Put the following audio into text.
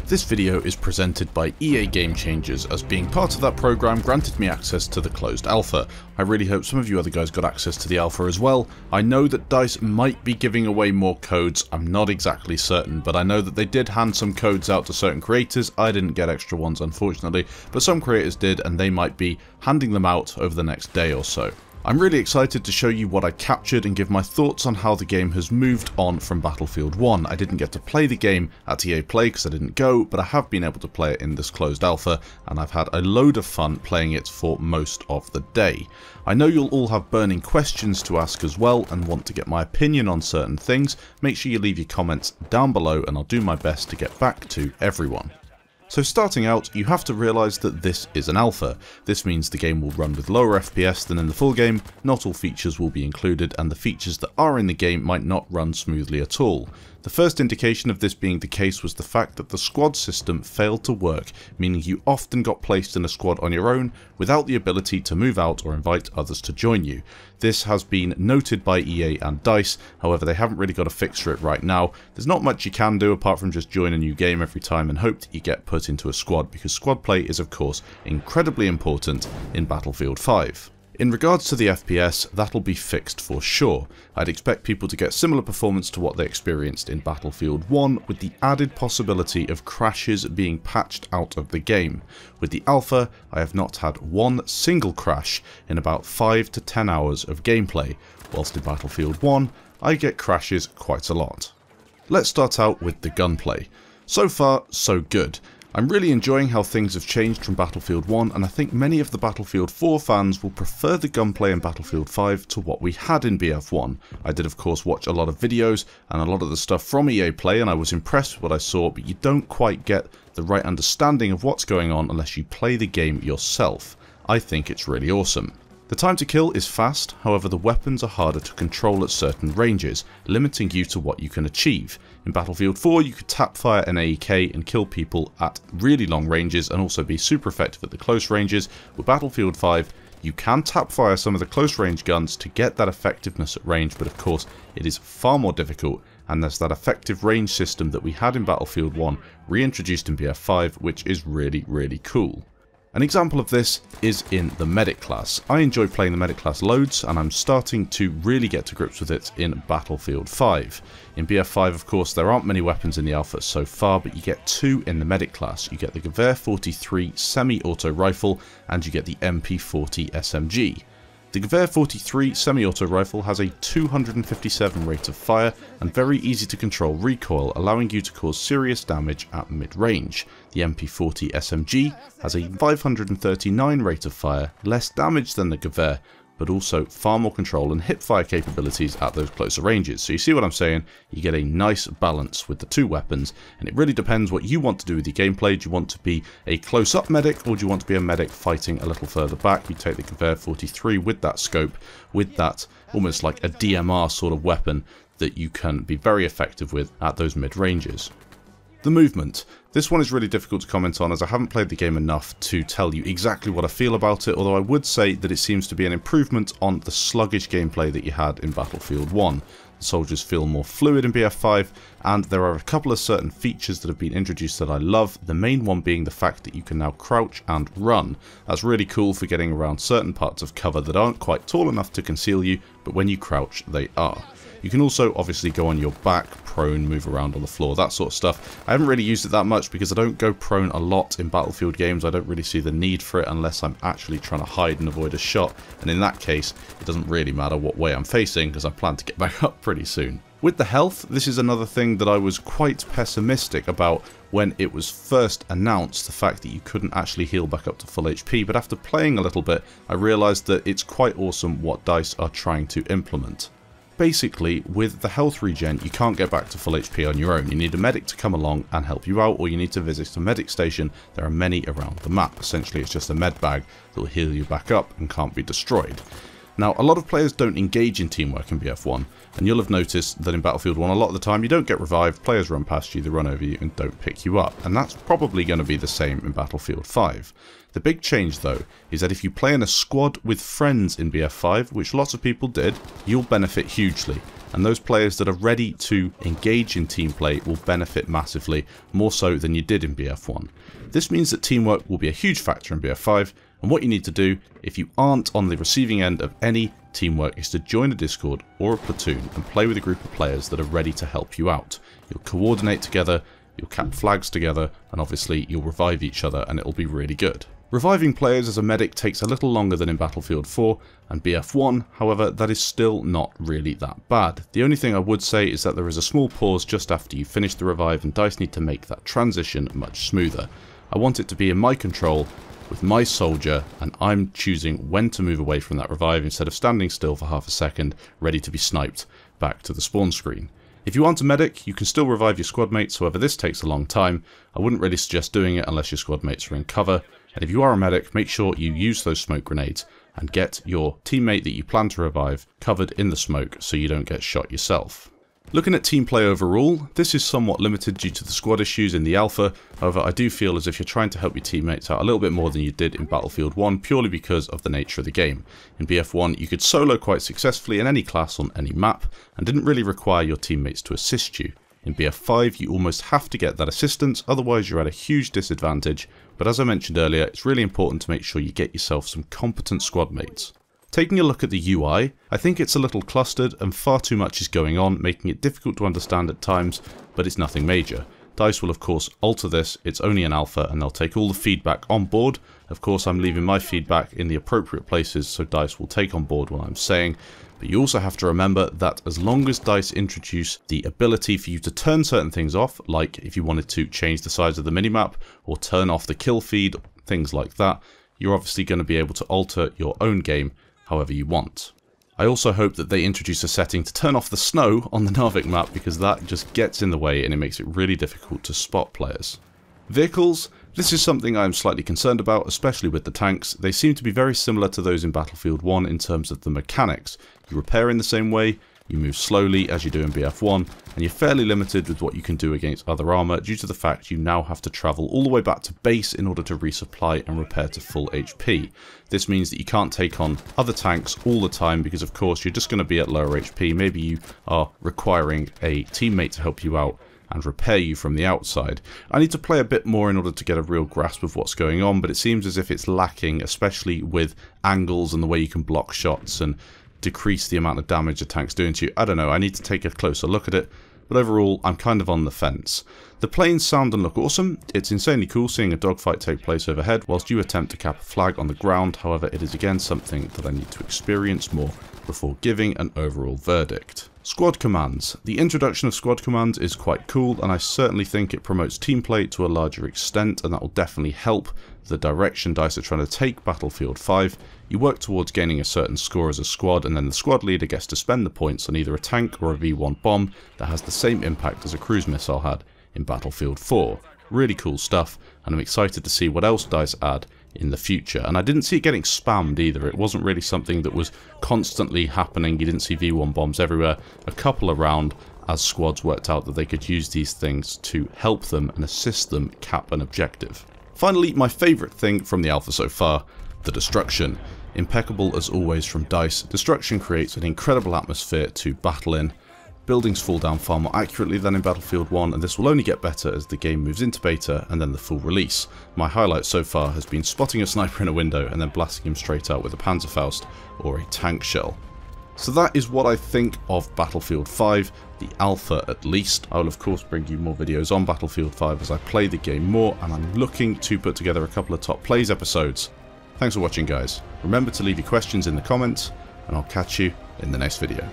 This video is presented by EA Game Changers, as being part of that program granted me access to the closed alpha. I really hope some of you other guys got access to the alpha as well. I know that DICE might be giving away more codes, I'm not exactly certain, but I know that they did hand some codes out to certain creators. I didn't get extra ones unfortunately, but some creators did, and they might be handing them out over the next day or so. I'm really excited to show you what I captured and give my thoughts on how the game has moved on from Battlefield 1. I didn't get to play the game at EA Play because I didn't go, but I have been able to play it in this closed alpha, and I've had a load of fun playing it for most of the day. I know you'll all have burning questions to ask as well and want to get my opinion on certain things. Make sure you leave your comments down below and I'll do my best to get back to everyone. So starting out, you have to realise that this is an alpha. This means the game will run with lower FPS than in the full game, not all features will be included, and the features that are in the game might not run smoothly at all. The first indication of this being the case was the fact that the squad system failed to work, meaning you often got placed in a squad on your own without the ability to move out or invite others to join you. This has been noted by EA and DICE, however they haven't really got a fix for it right now. There's not much you can do apart from just join a new game every time and hope that you get put into a squad, because squad play is of course incredibly important in Battlefield 5. In regards to the FPS, that'll be fixed for sure. I'd expect people to get similar performance to what they experienced in Battlefield 1, with the added possibility of crashes being patched out of the game. With the alpha, I have not had one single crash in about 5 to 10 hours of gameplay, whilst in Battlefield 1, I get crashes quite a lot. Let's start out with the gunplay. So far, so good. I'm really enjoying how things have changed from Battlefield 1, and I think many of the Battlefield 4 fans will prefer the gunplay in Battlefield 5 to what we had in BF1. I did of course watch a lot of videos and a lot of the stuff from EA Play, and I was impressed with what I saw, but you don't quite get the right understanding of what's going on unless you play the game yourself. I think it's really awesome. The time to kill is fast, however the weapons are harder to control at certain ranges, limiting you to what you can achieve. In Battlefield 4 you could tap fire an AEK and kill people at really long ranges and also be super effective at the close ranges. With Battlefield 5 you can tap fire some of the close range guns to get that effectiveness at range, but of course it is far more difficult, and there's that effective range system that we had in Battlefield 1 reintroduced in BF5, which is really cool. An example of this is in the medic class. I enjoy playing the medic class loads, and I'm starting to really get to grips with it in Battlefield 5. In BF5 of course there aren't many weapons in the alpha so far, but you get two in the medic class. You get the Gewehr 43 semi-auto rifle and you get the MP40 SMG. The Gewehr 43 semi-auto rifle has a 257 rate of fire and very easy to control recoil, allowing you to cause serious damage at mid-range. The MP40 SMG has a 539 rate of fire, less damage than the Gewehr, but also far more control and hipfire capabilities at those closer ranges. So you see what I'm saying? You get a nice balance with the two weapons, and it really depends what you want to do with your gameplay. Do you want to be a close-up medic, or do you want to be a medic fighting a little further back? You take the Gewehr 43 with that scope, with that almost like a DMR sort of weapon that you can be very effective with at those mid-ranges. The movement. This one is really difficult to comment on as I haven't played the game enough to tell you exactly what I feel about it, although I would say that it seems to be an improvement on the sluggish gameplay that you had in Battlefield 1. The soldiers feel more fluid in BF5, and there are a couple of certain features that have been introduced that I love, the main one being the fact that you can now crouch and run. That's really cool for getting around certain parts of cover that aren't quite tall enough to conceal you, but when you crouch they are. You can also obviously go on your back, prone, move around on the floor, that sort of stuff. I haven't really used it that much because I don't go prone a lot in Battlefield games. I don't really see the need for it unless I'm actually trying to hide and avoid a shot, and in that case it doesn't really matter what way I'm facing because I plan to get back up pretty soon. With the health, this is another thing that I was quite pessimistic about when it was first announced, the fact that you couldn't actually heal back up to full HP, but after playing a little bit I realised that it's quite awesome what DICE are trying to implement. Basically, with the health regen, you can't get back to full HP on your own. You need a medic to come along and help you out, or you need to visit a medic station. There are many around the map. Essentially, it's just a med bag that will heal you back up and can't be destroyed. Now, a lot of players don't engage in teamwork in BF1, and you'll have noticed that in Battlefield 1 a lot of the time you don't get revived, players run past you, they run over you and don't pick you up, and that's probably going to be the same in Battlefield 5. The big change though is that if you play in a squad with friends in BF5, which lots of people did, you'll benefit hugely. and those players that are ready to engage in team play will benefit massively, more so than you did in BF1. This means that teamwork will be a huge factor in BF5, and what you need to do, if you aren't on the receiving end of any teamwork, is to join a Discord or a platoon and play with a group of players that are ready to help you out. You'll coordinate together, you'll cap flags together, and obviously you'll revive each other, and it'll be really good. Reviving players as a medic takes a little longer than in Battlefield 4 and BF1, however that is still not really that bad. The only thing I would say is that there is a small pause just after you finish the revive, and DICE need to make that transition much smoother. I want it to be in my control with my soldier, and I'm choosing when to move away from that revive instead of standing still for half a second ready to be sniped back to the spawn screen. If you aren't a medic, you can still revive your squad mates, however this takes a long time. I wouldn't really suggest doing it unless your squad mates are in cover. And if you are a medic, make sure you use those smoke grenades and get your teammate that you plan to revive covered in the smoke so you don't get shot yourself. Looking at team play overall, this is somewhat limited due to the squad issues in the alpha. However, I do feel as if you're trying to help your teammates out a little bit more than you did in Battlefield 1 purely because of the nature of the game. In BF1 you could solo quite successfully in any class on any map and didn't really require your teammates to assist you. In BF5 you almost have to get that assistance, otherwise you're at a huge disadvantage, but as I mentioned earlier, it's really important to make sure you get yourself some competent squad mates. Taking a look at the UI, I think it's a little clustered and far too much is going on, making it difficult to understand at times, but it's nothing major. DICE will of course alter this, it's only an alpha, and they'll take all the feedback on board. Of course I'm leaving my feedback in the appropriate places so DICE will take on board what I'm saying, but you also have to remember that as long as DICE introduce the ability for you to turn certain things off, like if you wanted to change the size of the minimap or turn off the kill feed, things like that, you're obviously going to be able to alter your own game however you want. I also hope that they introduce a setting to turn off the snow on the Narvik map, because that just gets in the way and it makes it really difficult to spot players. Vehicles, this is something I'm slightly concerned about, especially with the tanks. They seem to be very similar to those in Battlefield 1 in terms of the mechanics. You repair in the same way, you move slowly as you do in BF1, and you're fairly limited with what you can do against other armour due to the fact you now have to travel all the way back to base in order to resupply and repair to full HP. This means that you can't take on other tanks all the time because of course you're just going to be at lower HP. Maybe you are requiring a teammate to help you out and repair you from the outside. I need to play a bit more in order to get a real grasp of what's going on, but it seems as if it's lacking, especially with angles and the way you can block shots and decrease the amount of damage a tank's doing to you. I don't know, I need to take a closer look at it, but overall I'm kind of on the fence. The planes sound and look awesome. It's insanely cool seeing a dogfight take place overhead whilst you attempt to cap a flag on the ground. However, it is again something that I need to experience more before giving an overall verdict. Squad commands. The introduction of squad commands is quite cool, and I certainly think it promotes team play to a larger extent, and that will definitely help the direction DICE are trying to take Battlefield 5. You work towards gaining a certain score as a squad, and then the squad leader gets to spend the points on either a tank or a V1 bomb that has the same impact as a cruise missile had in Battlefield 4. Really cool stuff, and I'm excited to see what else DICE add in the future. And I didn't see it getting spammed either. It wasn't really something that was constantly happening. You didn't see V1 bombs everywhere. A couple around as squads worked out that they could use these things to help them and assist them cap an objective. Finally, my favourite thing from the alpha so far, the destruction. Impeccable as always from DICE, destruction creates an incredible atmosphere to battle in. Buildings fall down far more accurately than in Battlefield 1, and this will only get better as the game moves into beta and then the full release. My highlight so far has been spotting a sniper in a window and then blasting him straight out with a Panzerfaust or a tank shell. So that is what I think of Battlefield 5, the alpha at least. I will of course bring you more videos on Battlefield 5 as I play the game more, and I'm looking to put together a couple of top plays episodes. Thanks for watching guys. Remember to leave your questions in the comments, and I'll catch you in the next video.